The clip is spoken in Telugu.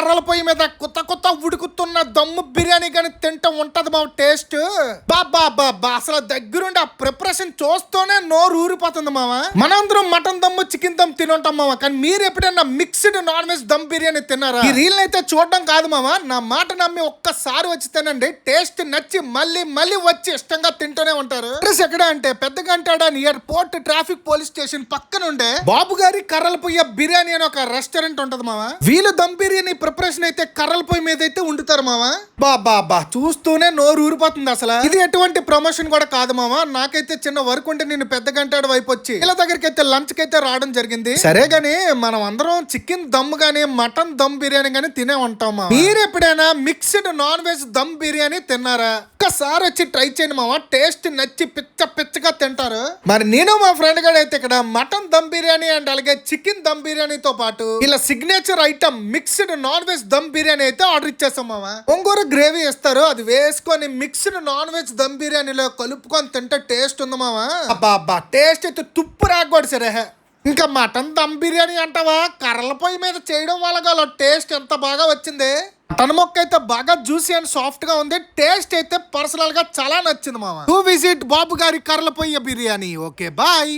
కర్రల పొయ్యి మీద కొత్త కొత్త ఉడుకుతున్న దమ్ము బిర్యానీ కానీ తింటూ ఉంటది మా టేస్ట్. బాబా అసలు దగ్గరుండి ఆ ప్రిపరేషన్ చూస్తూనే నోరు ఊరిపోతుంది మామ. మనందరం మటన్ దమ్ము చికెన్ దమ్ తినుంటాం మామ, కానీ మీరు ఎప్పుడైనా mixed non veg dum biryani తిన్నారా? ఈ రీల్ అయితే చూడడం కాదు మామ, నా మాట నమ్మి ఒక్కసారి వచ్చి తినండి. టేస్ట్ నచ్చి మళ్ళీ మళ్ళీ వచ్చి ఇష్టంగా తింటూనే ఉంటారు. అడ్రస్ ఎక్కడ అంటే Peddagantada near port traffic police station పక్కన ఉండే బాబు గారి కర్రల పొయ్యి బిర్యానీ అని ఒక రెస్టారెంట్ ఉంటది మామ. వీళ్ళు దమ్ బిర్యానీ ప్రిపరేషన్ అయితే కర్రల పొయ్యి మీద అయితే వండుతారు మామ. బాబా చూస్తూనే నోరు ఊరిపోతుంది. అసలు ఇది ఎటువంటి ప్రమోషన్ కూడా కాదు మామ, నాకైతే చిన్న వర్క్ ఉంటే నేను పెద్దగంటాడు వైపు వచ్చి ఇలా దగ్గరికి అయితే లంచ్ కి అయితే రావడం జరిగింది. సరే గానీ మనం అందరం చికెన్ దమ్ గానీ మటన్ దమ్ బిర్యానీ గానీ తినే ఉంటాం మామ. మీరు ఎప్పుడైనా mixed non veg dum biryani తిన్నారా? ఒక్కసారి వచ్చి ట్రై చేయండి మామ, టేస్ట్ నచ్చి పిచ్చగా తింటారు. మరి నేను మా ఫ్రెండ్ గారు అయితే ఇక్కడ మటన్ దమ్ బిర్యానీ అండ్ అలాగే చికెన్ దమ్ బిర్యానీతో పాటు ఇలా signature item mixed non veg dum biryani అయితే ఆర్డర్ ఇచ్చేసాం మామ. ఒంగూరు గ్రేవీ ఇస్తారు, అది వేసుకొని మిక్స్డ్ నాన్ వెజ్ దమ్ బిర్యానీలో కలుపుకొని తింటే టేస్ట్ ఉంది మామ. అబ్బా టేస్ట్ అయితే తుప్పు రాకూడదు సరే. ఇంకా మటన్ దమ్ బిర్యానీ అంటావా, కర్రల పొయ్యి మీద చేయడం వల్ల టేస్ట్ ఎంత బాగా వచ్చింది. మటన్ మొక్క అయితే బాగా జ్యూసీ అండ్ సాఫ్ట్ గా ఉంది. టేస్ట్ అయితే పర్సనల్ గా చాలా నచ్చింది మామ. టు విజిట్ బాబు గారి కర్రల పొయ్యి బిర్యానీ. Okay bye.